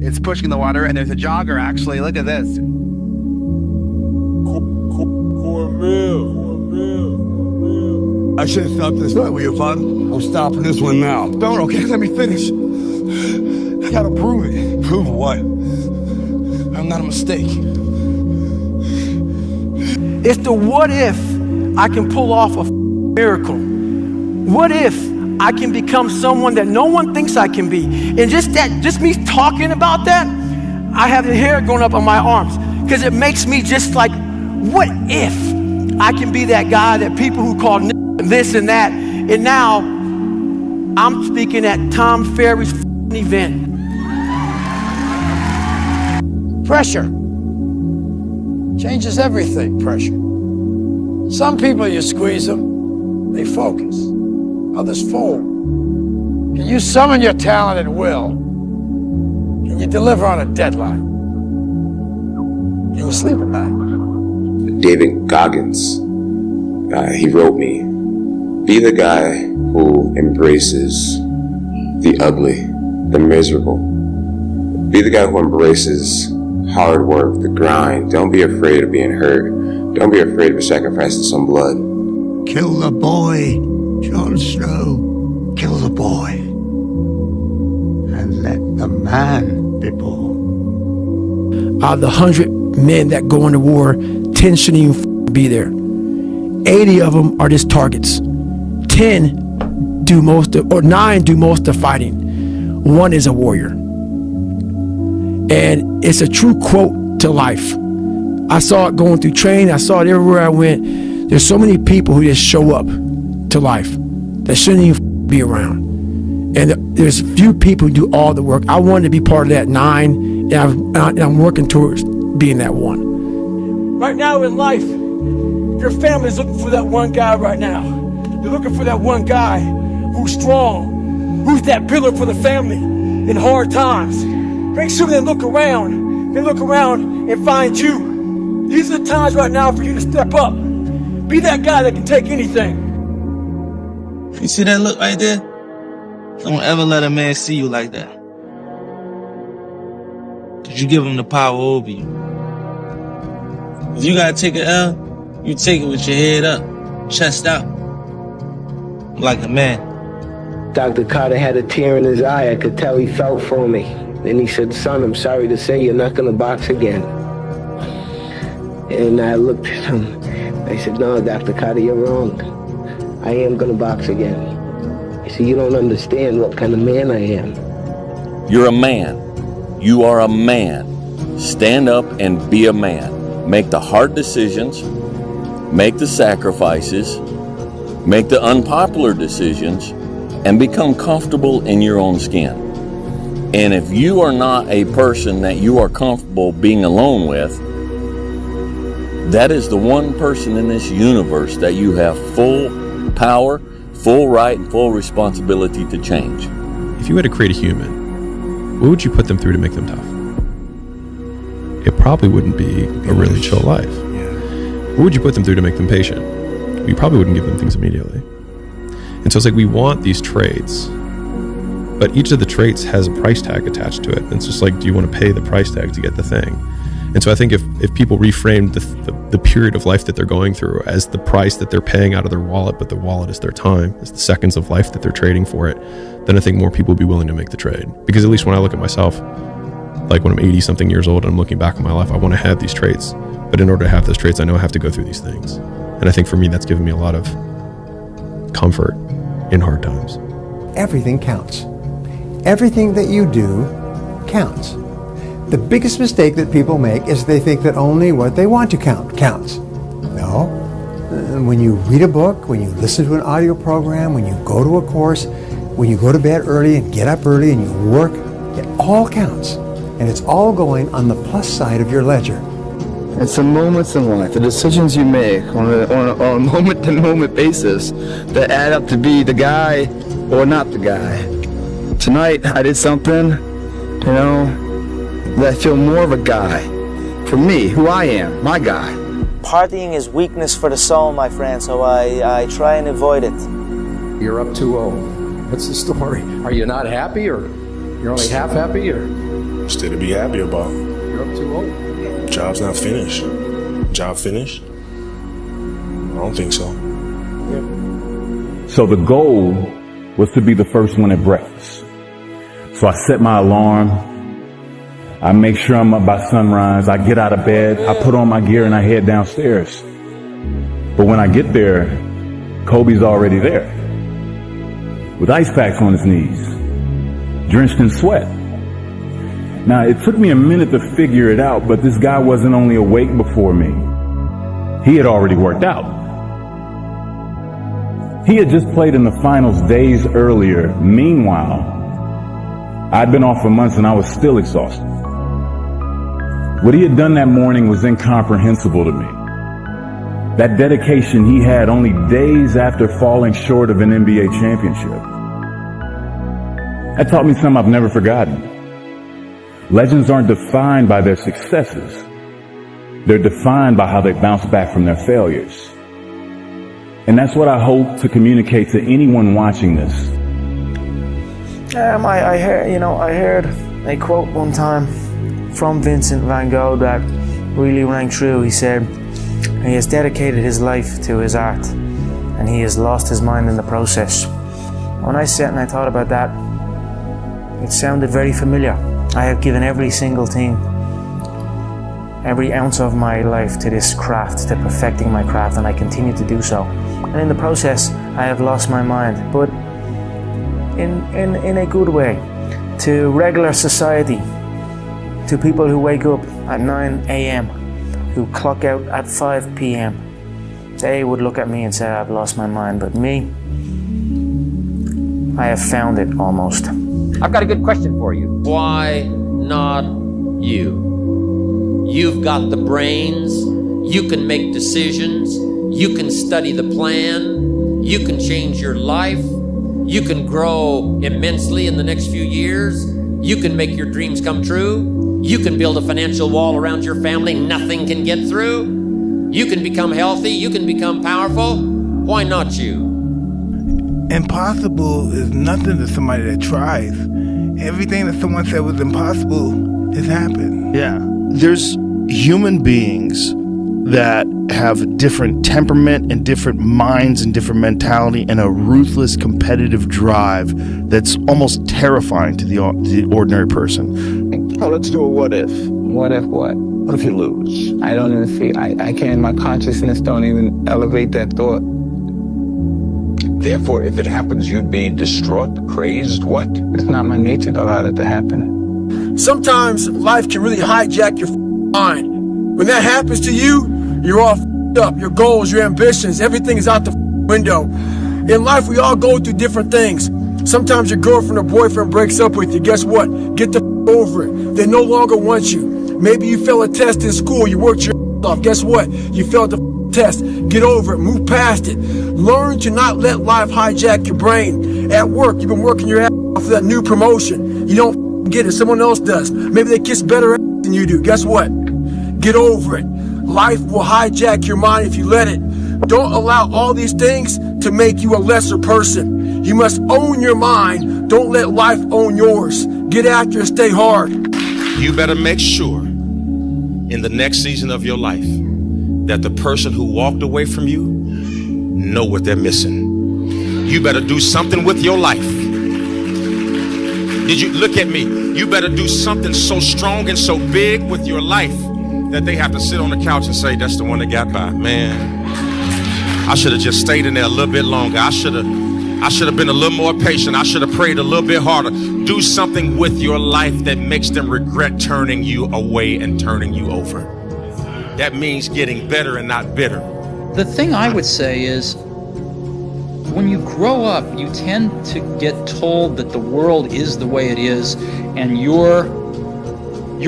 It's pushing the water, and there's a jogger, actually. Look at this. I should have stopped this fight with your father. I'm stopping this one now. Don't, okay? Let me finish. I gotta prove it. Prove what? I'm not a mistake. It's the what if I can pull off a miracle. What if I can become someone that no one thinks I can be? And just me talking about that, I have the hair going up on my arms because it makes me just like, what if I can be that guy that people who call this and that, and now I'm speaking at Tom Ferry's event. Pressure changes everything, pressure. Some people, you squeeze them, they focus. Others fold. Can you summon your talent and will? Can you deliver on a deadline? Can you sleep at night? David Goggins, he wrote me, be the guy who embraces the ugly, the miserable. Be the guy who embraces hard work, the grind. Don't be afraid of being hurt. Don't be afraid of sacrificing some blood. Kill the boy, Jon Snow. Kill the boy. And let the man be born. Out of the 100 men that go into war, 10 shouldn't even be there. 80 of them are just targets. 10 do most of, or 9 do most of the fighting. 1 is a warrior. And it's a true quote to life. I saw it going through training. I saw it everywhere I went. There's so many people who just show up to life that shouldn't even be around. And there's few people who do all the work. I wanted to be part of that 9, and I'm working towards being that 1. Right now in life, your family's looking for that one guy right now. They're looking for that one guy who's strong, who's that pillar for the family in hard times. Make sure they look around and find you. These are the times right now for you to step up. Be that guy that can take anything. You see that look right there? Don't ever let a man see you like that. Cause you give him the power over you. If you gotta take an L, you take it with your head up, chest out, like a man. Dr. Carter had a tear in his eye. I could tell he felt for me. Then he said, son, I'm sorry to say you're not gonna box again. And I looked at him. I said, no, Dr. Carter, you're wrong. I am gonna box again. He said, you don't understand what kind of man I am. You're a man. You are a man. Stand up and be a man. Make the hard decisions. Make the sacrifices. Make the unpopular decisions. And become comfortable in your own skin. And if you are not a person that you are comfortable being alone with, that is the one person in this universe that you have full power, full right, and full responsibility to change. If you had to create a human, what would you put them through to make them tough? It probably wouldn't be a really chill life. What would you put them through to make them patient? You probably wouldn't give them things immediately. And so it's like we want these traits, but each of the traits has a price tag attached to it. And it's just like, do you want to pay the price tag to get the thing? And so I think if people reframed the period of life that they're going through as the price that they're paying out of their wallet, but the wallet is their time, is the seconds of life that they're trading for it, then I think more people would be willing to make the trade. Because at least when I look at myself, like when I'm 80 something years old and I'm looking back on my life, I want to have these traits. But in order to have those traits, I know I have to go through these things. And I think for me, that's given me a lot of comfort in hard times. Everything counts. Everything that you do counts. The biggest mistake that people make is they think that only what they want to count counts. No. When you read a book, when you listen to an audio program, when you go to a course, when you go to bed early and get up early and you work, it all counts. And it's all going on the plus side of your ledger. It's the moments in life, the decisions you make on a moment-to-moment basis that add up to be the guy or not the guy. Tonight, I did something, that I feel more of a guy. For me, who I am, my guy. Partying is weakness for the soul, my friend, so I try and avoid it. You're up 2-0. What's the story? Are you not happy, or you're only half happy, or? Still to be happy about. You're up too old. Job's not finished. Job finished? I don't think so. So the goal was to be the first one at breakfast. So I set my alarm. I make sure I'm up by sunrise. I get out of bed. I put on my gear and I head downstairs. But when I get there, Kobe's already there with ice packs on his knees, drenched in sweat. Now, it took me a minute to figure it out, but this guy wasn't only awake before me. He had already worked out. He had just played in the finals days earlier. Meanwhile, I'd been off for months and I was still exhausted. What he had done that morning was incomprehensible to me. That dedication he had only days after falling short of an NBA championship. That taught me something I've never forgotten. Legends aren't defined by their successes. They're defined by how they bounce back from their failures. And that's what I hope to communicate to anyone watching this. I heard a quote one time from Vincent van Gogh that really rang true. He said, he has dedicated his life to his art and he has lost his mind in the process. When I sat and I thought about that, it sounded very familiar. I have given every single thing, every ounce of my life to this craft, to perfecting my craft, and I continue to do so. And in the process, I have lost my mind, but in a good way, to regular society, to people who wake up at 9 a.m., who clock out at 5 p.m. They would look at me and say, I've lost my mind, but me, I have found it almost. I've got a good question for you. Why not you? You've got the brains, you can make decisions, you can study the plan, you can change your life, you can grow immensely in the next few years, you can make your dreams come true, you can build a financial wall around your family nothing can get through, you can become healthy, you can become powerful. Why not you? Impossible is nothing to somebody that tries. Everything that someone said was impossible has happened. Yeah. There's human beings that have different temperament and different minds and different mentality and a ruthless competitive drive that's almost terrifying to the ordinary person. Oh, let's do a what if. What if what? What if you lose? I don't even feel, I can't, my consciousness don't even elevate that thought. Therefore, if it happens, you'd be distraught, crazed, what? It's not my nature to allow that to happen. Sometimes life can really hijack your mind. When that happens to you, you're all up. Your goals, your ambitions, everything is out the window. In life, we all go through different things. Sometimes your girlfriend or boyfriend breaks up with you. Guess what? Get the over it. They no longer want you. Maybe you failed a test in school. You worked your off. Guess what? You failed the test. Get over it. Move past it. Learn to not let life hijack your brain. At work, you've been working your ass off for that new promotion. You don't get it. Someone else does. Maybe they kiss better ass than you do. Guess what? Get over it. Life will hijack your mind if you let it. Don't allow all these things to make you a lesser person. You must own your mind. Don't let life own yours. Get after it. Stay hard. You better make sure in the next season of your life that the person who walked away from you know what they're missing. You better do something with your life. Did you look at me? You better do something so strong and so big with your life that they have to sit on the couch and say, that's the one that got by. Man, I should have just stayed in there a little bit longer. I should have been a little more patient. I should have prayed a little bit harder. Do something with your life that makes them regret turning you away and turning you over. That means getting better and not bitter. The thing I would say is, when you grow up, you tend to get told that the world is the way it is, and your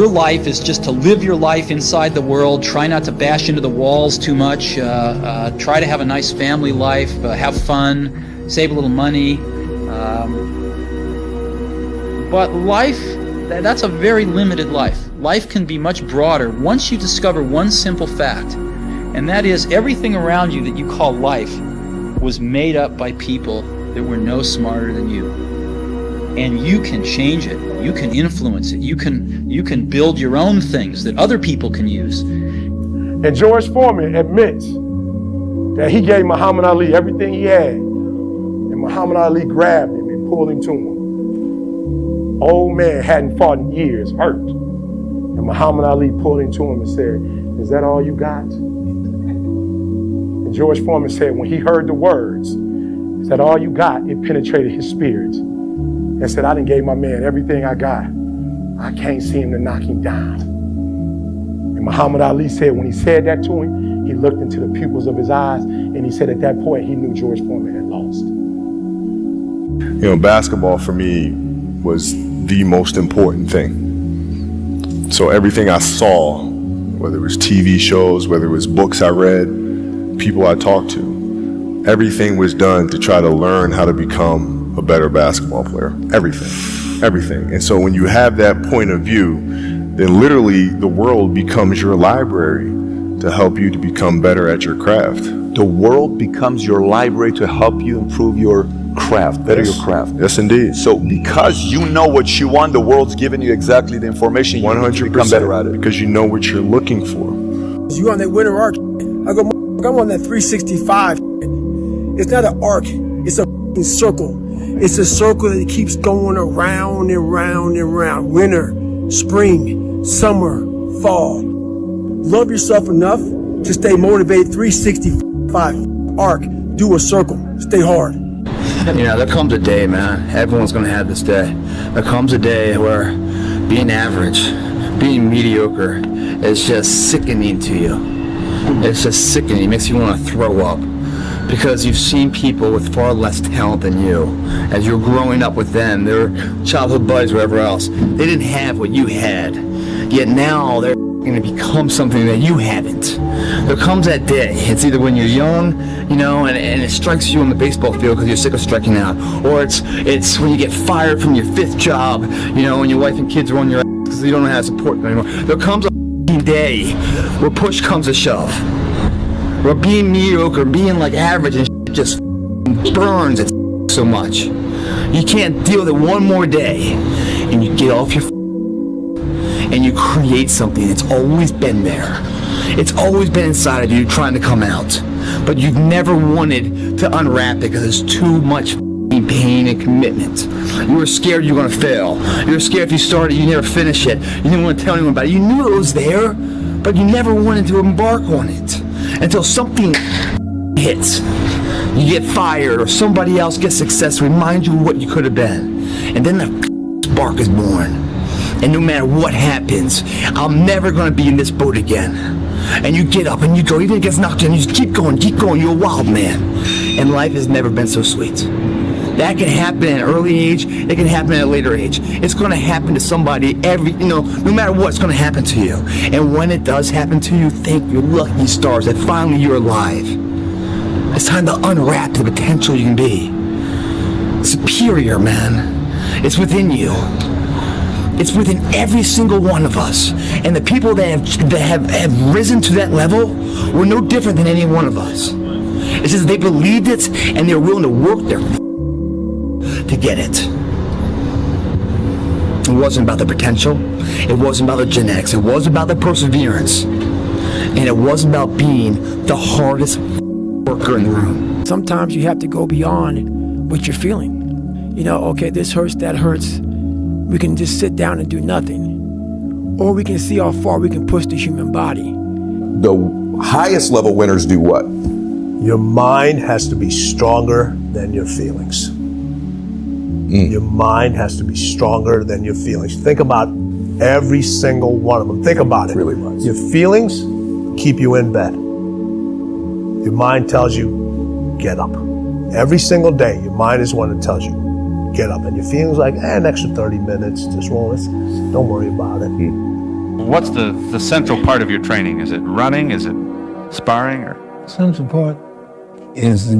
life is just to live your life inside the world, try not to bash into the walls too much, try to have a nice family life, have fun, save a little money. But life, that's a very limited life. Life can be much broader once you discover one simple fact, and that is everything around you that you call life was made up by people that were no smarter than you. and you can change it. You can influence it. You can build your own things that other people can use. And George Foreman admits that he gave Muhammad Ali everything he had. And Muhammad Ali grabbed him and pulled him to him. Old man hadn't fought in years, hurt. And Muhammad Ali pulled him to him and said, "Is that all you got?" And George Foreman said when he heard the words, "Is that all you got?" it penetrated his spirit. And said, "I done gave my man everything I got. I can't see him to knock him down." And Muhammad Ali said when he said that to him, he looked into the pupils of his eyes, and he said at that point he knew George Foreman had lost. You know, basketball for me was the most important thing. So everything I saw, whether it was TV shows, whether it was books I read, people I talked to, everything was done to try to learn how to become a better basketball player. Everything. And so when you have that point of view, then literally the world becomes your library to help you to become better at your craft. The world becomes your library to help you improve your craft, better your craft. Yes, indeed. So because you know what you want, the world's giving you exactly the information you need to become better at it. Because you know what you're looking for. You on that winter arc? I go, I'm on that 365. It's not an arc. It's a circle. It's a circle that keeps going around and round and round. Winter, spring, summer, fall. Love yourself enough to stay motivated. 365 arc. Do a circle. Stay hard. You know, there comes a day, man. Everyone's gonna have this day. There comes a day where being average, being mediocre is just sickening to you. It's just sickening. It makes you want to throw up. Because you've seen people with far less talent than you. As you're growing up with them, their childhood buddies, whatever else, they didn't have what you had. Yet now they're going to become something that you haven't. There comes that day. It's either when you're young, you know, and it strikes you on the baseball field because you're sick of striking out, or it's when you get fired from your 5th job, you know, and your wife and kids are on your ass because you don't know how to support them anymore. There comes a day where push comes to shove. Where being mediocre, being like average and just burns it so much. You can't deal with it one more day. And you get off your and you create something that's always been there. It's always been inside of you trying to come out. But you've never wanted to unwrap it because there's too much pain and commitment. You were scared you were going to fail. You were scared if you started, you never finish it. You didn't want to tell anyone about it. You knew it was there, but you never wanted to embark on it. Until something hits. You get fired or somebody else gets success, remind you of what you could have been. And then the spark is born. And no matter what happens, I'm never going to be in this boat again. And you get up and you go, even if it gets knocked down, you just keep going, you're a wild man. And life has never been so sweet. That can happen at an early age, it can happen at a later age. It's going to happen to somebody no matter what, it's going to happen to you. And when it does happen to you, thank your lucky stars that finally you're alive. It's time to unwrap the potential you can be. Superior, man. It's within you. It's within every single one of us. And the people that have risen to that level were no different than any one of us. It's just they believed it and they're willing to work their to get it. It wasn't about the potential. It wasn't about the genetics. It wasn't about the perseverance. And it wasn't about being the hardest worker in the room. Sometimes you have to go beyond what you're feeling. You know, okay, this hurts, that hurts. We can just sit down and do nothing. Or we can see how far we can push the human body. The highest level winners do what? Your mind has to be stronger than your feelings. Your mind has to be stronger than your feelings. Think about every single one of them. Think about it. Really was. Your feelings keep you in bed. Your mind tells you, get up. Every single day, your mind is one that tells you, get up. And your feelings like, an extra 30 minutes, just don't worry about it. What's the central part of your training? Is it running? Is it sparring? Or central part is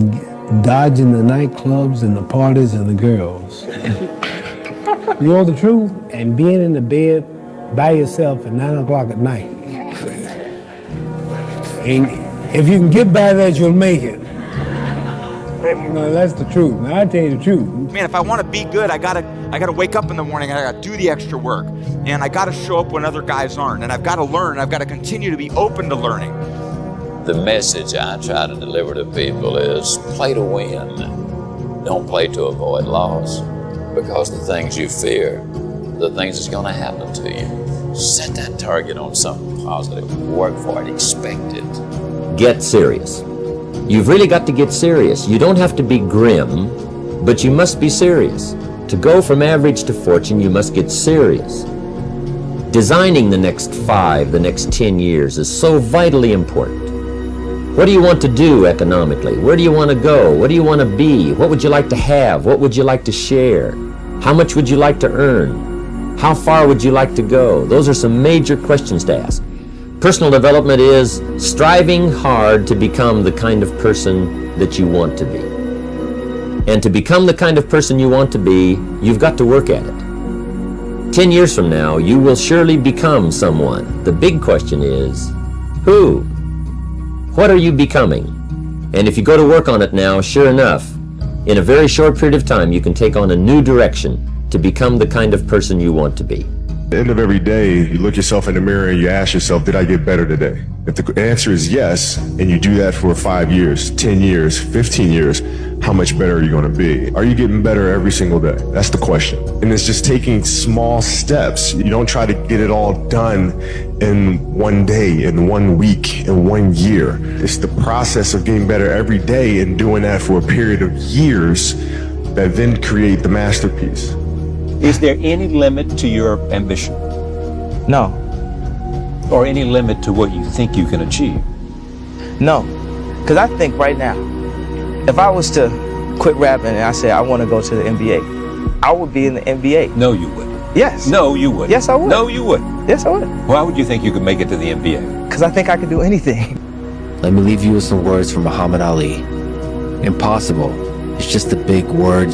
dodging the nightclubs and the parties and the girls. You know the truth? And being in the bed by yourself at 9 o'clock at night. And if you can get by that, you'll make it. No, that's the truth. Now, I tell you the truth. Man, if I want to be good, I gotta I got to wake up in the morning and I got to do the extra work. And I got to show up when other guys aren't. And I've got to learn. I've got to continue to be open to learning. The message I try to deliver to people is play to win. Don't play to avoid loss. Because the things you fear, the things that's going to happen to you. Set that target on something positive. Work for it. Expect it. Get serious. You've really got to get serious. You don't have to be grim, but you must be serious. To go from average to fortune, you must get serious. Designing the next 5, the next 10 years is so vitally important. What do you want to do economically? Where do you want to go? What do you want to be? What would you like to have? What would you like to share? How much would you like to earn? How far would you like to go? Those are some major questions to ask. Personal development is striving hard to become the kind of person that you want to be. And to become the kind of person you want to be, you've got to work at it. 10 years from now, you will surely become someone. The big question is, who? What are you becoming? And if you go to work on it now, sure enough, in a very short period of time, you can take on a new direction to become the kind of person you want to be. At the end of every day, you look yourself in the mirror and you ask yourself, did I get better today? If the answer is yes, and you do that for 5 years, 10 years, 15 years, how much better are you going to be? Are you getting better every single day? That's the question. And it's just taking small steps. You don't try to get it all done in one day, in 1 week, in 1 year. It's the process of getting better every day and doing that for a period of years that then create the masterpiece. Is there any limit to your ambition? No. Or any limit to what you think you can achieve? No. Because I think right now, if I was to quit rapping and I said I want to go to the NBA, I would be in the NBA. No, you wouldn't. Yes. No, you wouldn't. Yes, I would. No, you wouldn't. Yes, I would. Why would you think you could make it to the NBA? Because I think I could do anything. Let me leave you with some words from Muhammad Ali. Impossible is just a big word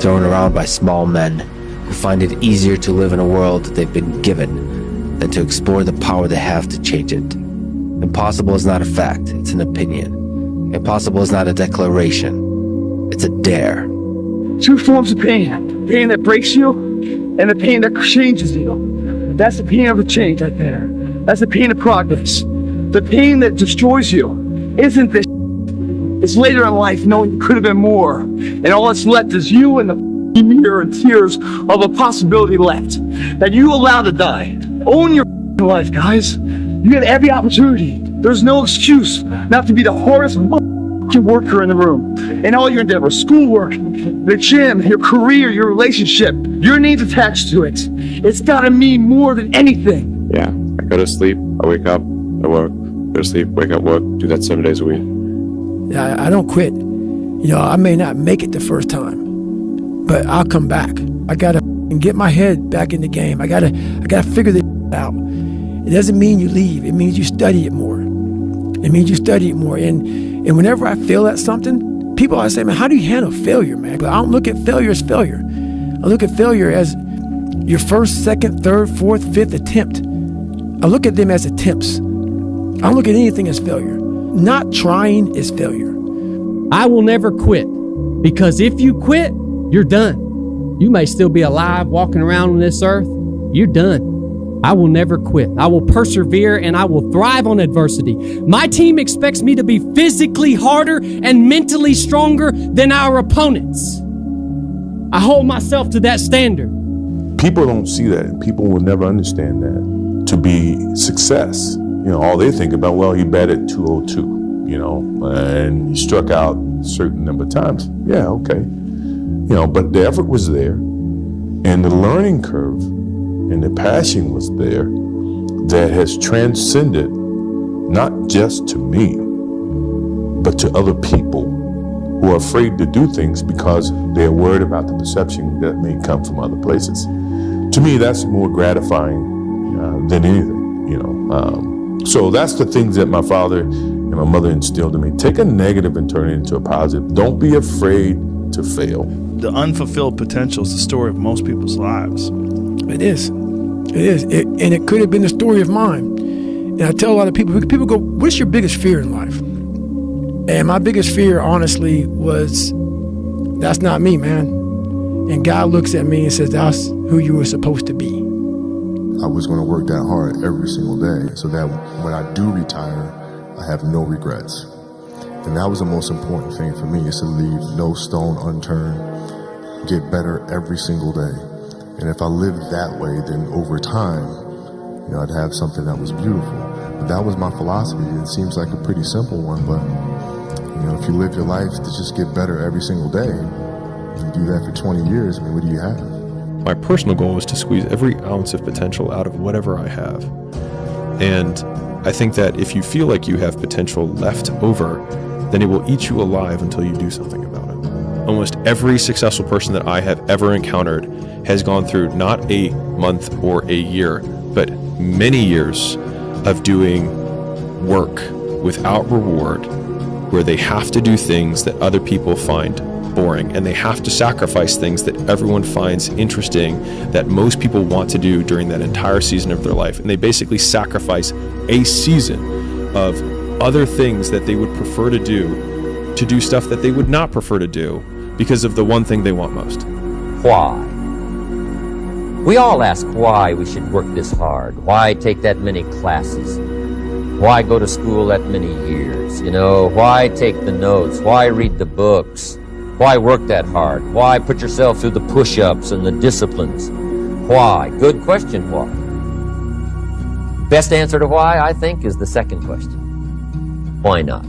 thrown around by small men who find it easier to live in a world that they've been given than to explore the power they have to change it. Impossible is not a fact, it's an opinion. Impossible is not a declaration, it's a dare. Two forms of pain. Pain that breaks you and the pain that changes you. That's the pain of a change right there. That's the pain of progress. The pain that destroys you isn't this. It's later in life knowing you could have been more. And all that's left is you and the mirror and tears of a possibility left that you allow to die. Own your life, guys. You get every opportunity. There's no excuse not to be the hardest worker in the room. In all your endeavors, schoolwork, the gym, your career, your relationship, your needs attached to it. It's gotta mean more than anything. Yeah, I go to sleep, I wake up, I work, go to sleep, wake up, work, do that 7 days a week. I don't quit. You know, I may not make it the first time, but I'll come back. I gotta get my head back in the game. I gotta figure this out. It doesn't mean you leave. It means you study it more. It means you study it more. And whenever I fail at something, people always say, man, how do you handle failure, man? But I don't look at failure as failure. I look at failure as your first, second, third, fourth, fifth attempt. I look at them as attempts. I don't look at anything as failure. Not trying is failure. I will never quit, because if you quit, you're done. You may still be alive walking around on this earth. You're done. I will never quit. I will persevere and I will thrive on adversity. My team expects me to be physically harder and mentally stronger than our opponents. I hold myself to that standard. People don't see that, and people will never understand that to be success. You know, all they think about, well, he batted 202, you know, and he struck out a certain number of times. Yeah, okay. You know, but the effort was there, and the learning curve and the passion was there that has transcended not just to me, but to other people who are afraid to do things because they're worried about the perception that may come from other places. To me, that's more gratifying than anything, you know. So that's the things that my father and my mother instilled in me. Take a negative and turn it into a positive. Don't be afraid to fail. The unfulfilled potential is the story of most people's lives. It is. It is. And it could have been the story of mine. And I tell a lot of people go, what's your biggest fear in life? And my biggest fear, honestly, was, that's not me, man. And God looks at me and says, that's who you were supposed to be. I was going to work that hard every single day so that when I do retire, I have no regrets. And that was the most important thing for me, is to leave no stone unturned, get better every single day. And if I lived that way, then over time, I'd have something that was beautiful. But that was my philosophy. It seems like a pretty simple one, but if you live your life to just get better every single day, you do that for 20 years, what do you have? My personal goal is to squeeze every ounce of potential out of whatever I have. And I think that if you feel like you have potential left over, then it will eat you alive until you do something about it. Almost every successful person that I have ever encountered has gone through not a month or a year, but many years of doing work without reward, where they have to do things that other people find boring, and they have to sacrifice things that everyone finds interesting, that most people want to do during that entire season of their life. And they basically sacrifice a season of other things that they would prefer to do stuff that they would not prefer to do because of the one thing they want most. Why? We all ask why we should work this hard. Why take that many classes? Why go to school that many years? Why take the notes? Why read the books? Why work that hard? Why put yourself through the push-ups and the disciplines? Why? Good question, why? Best answer to why, I think, is the second question. Why not?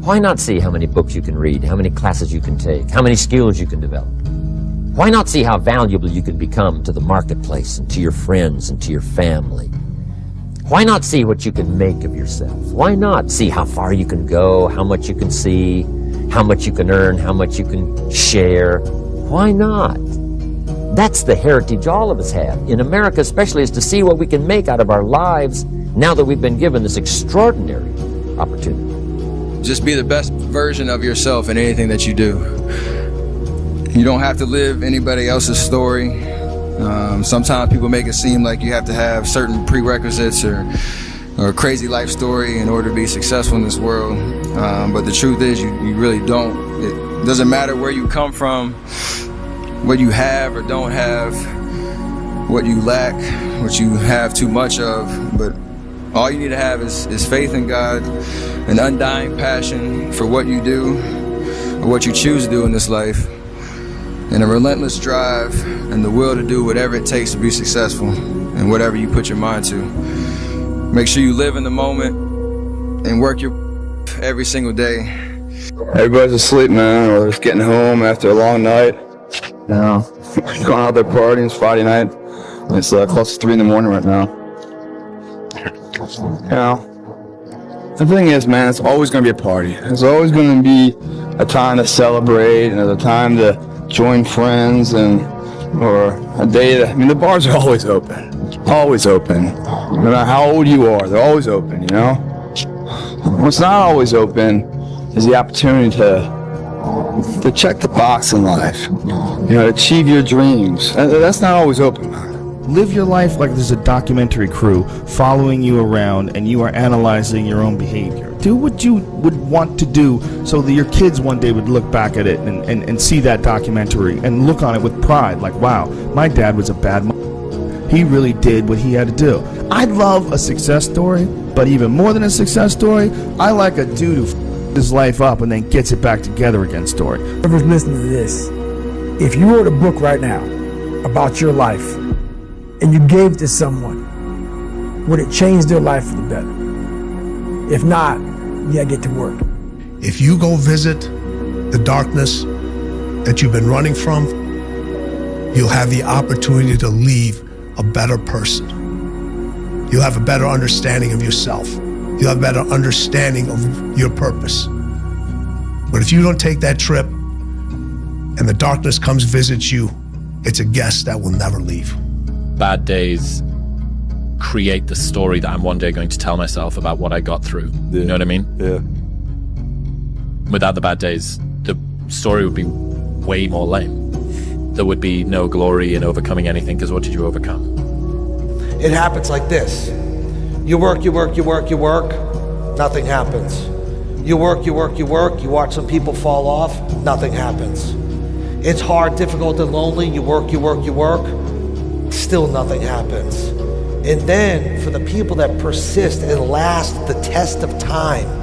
Why not see how many books you can read, how many classes you can take, how many skills you can develop? Why not see how valuable you can become to the marketplace and to your friends and to your family? Why not see what you can make of yourself? Why not see how far you can go, how much you can see, how much you can earn, how much you can share? Why not? That's the heritage all of us have, in America especially, is to see what we can make out of our lives now that we've been given this extraordinary opportunity. Just be the best version of yourself in anything that you do. You don't have to live anybody else's story. Sometimes people make it seem like you have to have certain prerequisites or a crazy life story in order to be successful in this world. But the truth is, you really don't. It doesn't matter where you come from, what you have or don't have, what you lack, what you have too much of. But all you need to have is faith in God, an undying passion for what you do or what you choose to do in this life, and a relentless drive and the will to do whatever it takes to be successful and whatever you put your mind to. Make sure you live in the moment and work your every single day. Everybody's asleep, man, or just getting home after a long night. Going out there partying. It's Friday night. It's close to 3 in the morning right now. The thing is, man, it's always going to be a party. There's always going to be a time to celebrate and a time to join friends or a day that, the bars are always open. Always open. No matter how old you are, they're always open, What's not always open is the opportunity to check the box in life, achieve your dreams. That's not always open, man. Live your life like there's a documentary crew following you around and you are analyzing your own behavior. Do what you would want to do so that your kids one day would look back at it and see that documentary and look on it with pride, like, wow, my dad was a bad he really did what he had to do. I love a success story, but even more than a success story, I like a dude who his life up and then gets it back together again story. Whoever's listening to this, if you wrote a book right now about your life and you gave it to someone, would it change their life for the better? If not, you gotta get to work. If you go visit the darkness that you've been running from, you'll have the opportunity to leave a better person. You'll have a better understanding of yourself. You'll have a better understanding of your purpose. But if you don't take that trip and the darkness comes visit you, it's a guest that will never leave. Bad days create the story that I'm one day going to tell myself about what I got through. You know what I mean? Yeah. Without the bad days, the story would be way more lame. There would be no glory in overcoming anything, because what did you overcome? It happens like this. You work, nothing happens. You work, you watch some people fall off, nothing happens. It's hard, difficult, and lonely. You work, you work, you work. Still nothing happens. And then for the people that persist and last the test of time,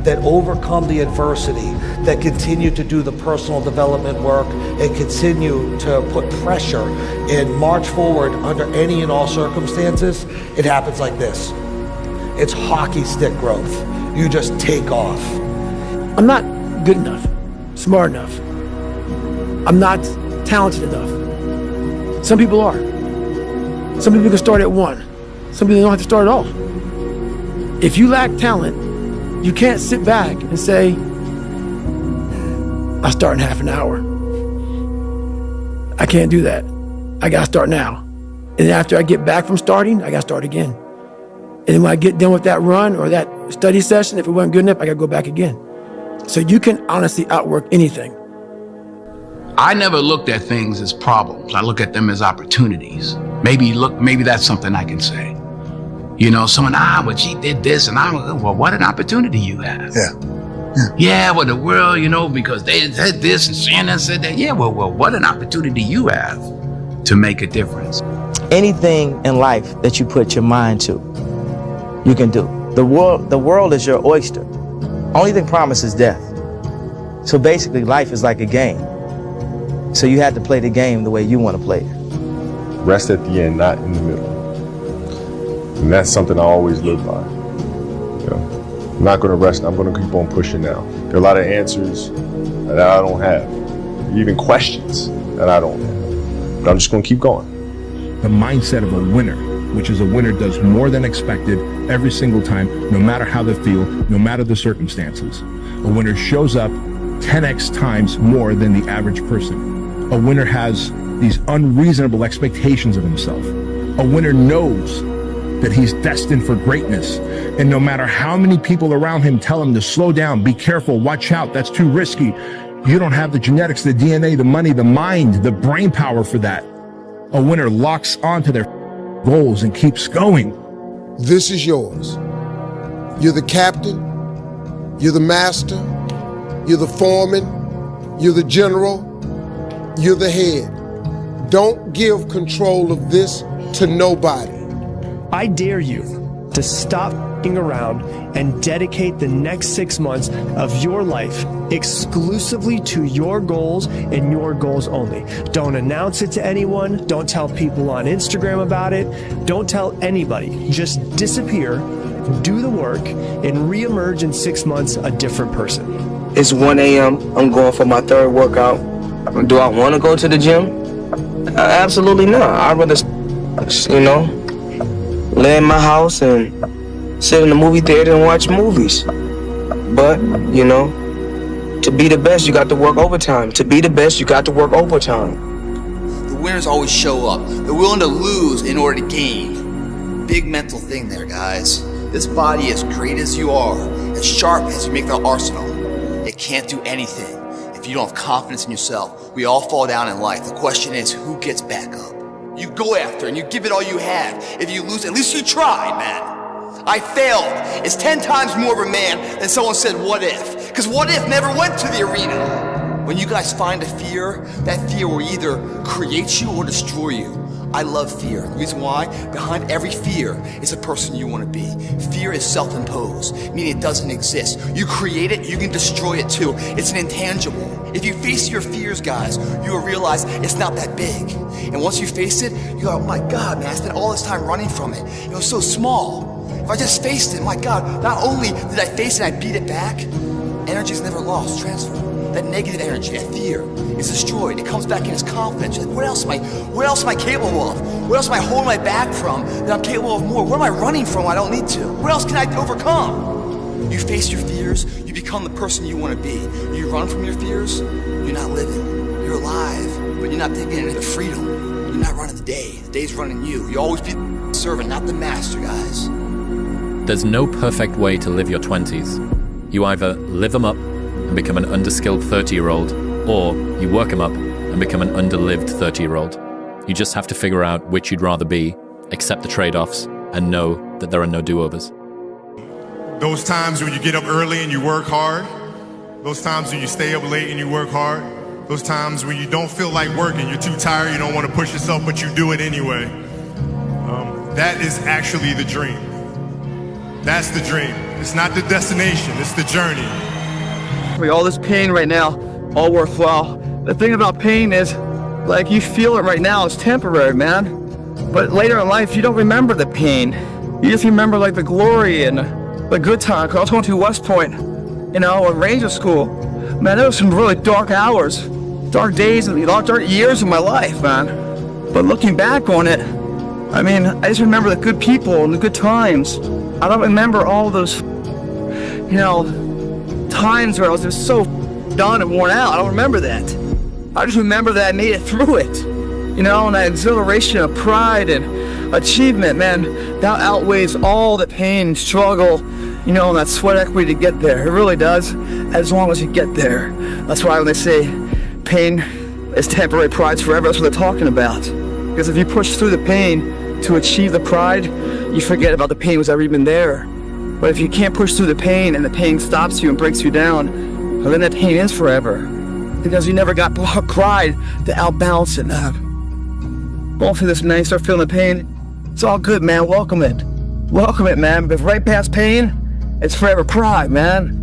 that overcome the adversity, that continue to do the personal development work and continue to put pressure and march forward under any and all circumstances, it happens like this. It's hockey stick growth. You just take off. I'm not good enough, smart enough. I'm not talented enough. Some people are. Some people can start at 1. Some people don't have to start at all. If you lack talent, you can't sit back and say, I'll start in half an hour. I can't do that. I gotta start now. And after I get back from starting, I gotta start again. And then when I get done with that run or that study session, if it wasn't good enough, I gotta go back again. So you can honestly outwork anything. I never looked at things as problems. I look at them as opportunities. Maybe that's something I can say. You know, someone, well, she did this, and well, what an opportunity you have. Yeah, well, the world, you know, because they said this and Shannon said that. Yeah, well, what an opportunity you have to make a difference. Anything in life that you put your mind to, you can do. The world is your oyster. Only thing promised is death. So basically, life is like a game. So you have to play the game the way you want to play it. Rest at the end, not in the middle. And that's something I always live by. You know, I'm not going to rest. I'm going to keep on pushing now. There are a lot of answers that I don't have, even questions that I don't have. But I'm just going to keep going. The mindset of a winner, which is a winner does more than expected every single time, no matter how they feel, no matter the circumstances. A winner shows up 10x times more than the average person. A winner has these unreasonable expectations of himself. A winner knows that he's destined for greatness. And no matter how many people around him tell him to slow down, be careful, watch out, that's too risky, you don't have the genetics, the DNA, the money, the mind, the brain power for that. A winner locks onto their goals and keeps going. This is yours. You're the captain, you're the master, you're the foreman, you're the general, you're the head. Don't give control of this to nobody. I dare you to stop f***ing around and dedicate the next 6 months of your life exclusively to your goals and your goals only. Don't announce it to anyone. Don't tell people on Instagram about it. Don't tell anybody. Just disappear, do the work, and reemerge in 6 months a different person. It's 1 a.m. I'm going for my 3rd workout. Do I want to go to the gym? Absolutely not. I'd rather, lay in my house and sit in the movie theater and watch movies. But, to be the best, you got to work overtime. To be the best, you got to work overtime. The winners always show up. They're willing to lose in order to gain. Big mental thing there, guys. This body, as great as you are, as sharp as you make the arsenal, it can't do anything if you don't have confidence in yourself. We all fall down in life. The question is, who gets back up? You go after and you give it all you have. If you lose, at least you tried, man. I failed. It's 10 times more of a man than someone said, what if? Because what if never went to the arena. When you guys find a fear, that fear will either create you or destroy you. I love fear. The reason why? Behind every fear is a person you want to be. Fear is self-imposed, meaning it doesn't exist. You create it, you can destroy it too. It's an intangible. If you face your fears, guys, you will realize it's not that big. And once you face it, you go, oh my God, man, I spent all this time running from it. It was so small. If I just faced it, my God, not only did I face it, I beat it back, energy's never lost, transfer. That negative energy, that fear, is destroyed. It comes back in as confidence. Like, what else am I capable of? What else am I holding my back from that I'm capable of more? What am I running from I don't need to? What else can I overcome? You face your fears, you become the person you want to be. You run from your fears, you're not living. You're alive, but you're not taking into freedom. You're not running the day. The day's running you. You always be the servant, not the master, guys. There's no perfect way to live your 20s. You either live them up and become an underskilled 30-year-old, or you work them up and become an underlived 30-year-old. You just have to figure out which you'd rather be, accept the trade-offs, and know that there are no do-overs. Those times when you get up early and you work hard, those times when you stay up late and you work hard, Those times when you don't feel like working, you're too tired, you don't want to push yourself, but you do it anyway. That is actually the dream. That's the dream. It's not the destination, it's the journey. All this pain right now, all worthwhile. The thing about pain is, like, you feel it right now, it's temporary, man. But later in life, you don't remember the pain. You just remember, like, the glory and the good time. 'Cause I was going to West Point, you know, at Ranger School. Man, there was some really dark hours, dark days, and dark years of my life, man. But looking back on it, I mean, I just remember the good people and the good times. I don't remember all those, you know, times where I was just so done and worn out. I don't remember that. I just remember that I made it through it. You know, and that exhilaration of pride and achievement, man, that outweighs all the pain, struggle, you know, and that sweat equity to get there. It really does, as long as you get there. That's why when they say pain is temporary, pride's forever, that's what they're talking about. Because if you push through the pain to achieve the pride, you forget about the pain was ever even there. But if you can't push through the pain and the pain stops you and breaks you down, well, then that pain is forever. Because you never got pride to outbalance it. Going through this, man, you start feeling the pain. It's all good, man. Welcome it. Welcome it, man. But right past pain, it's forever pride, man.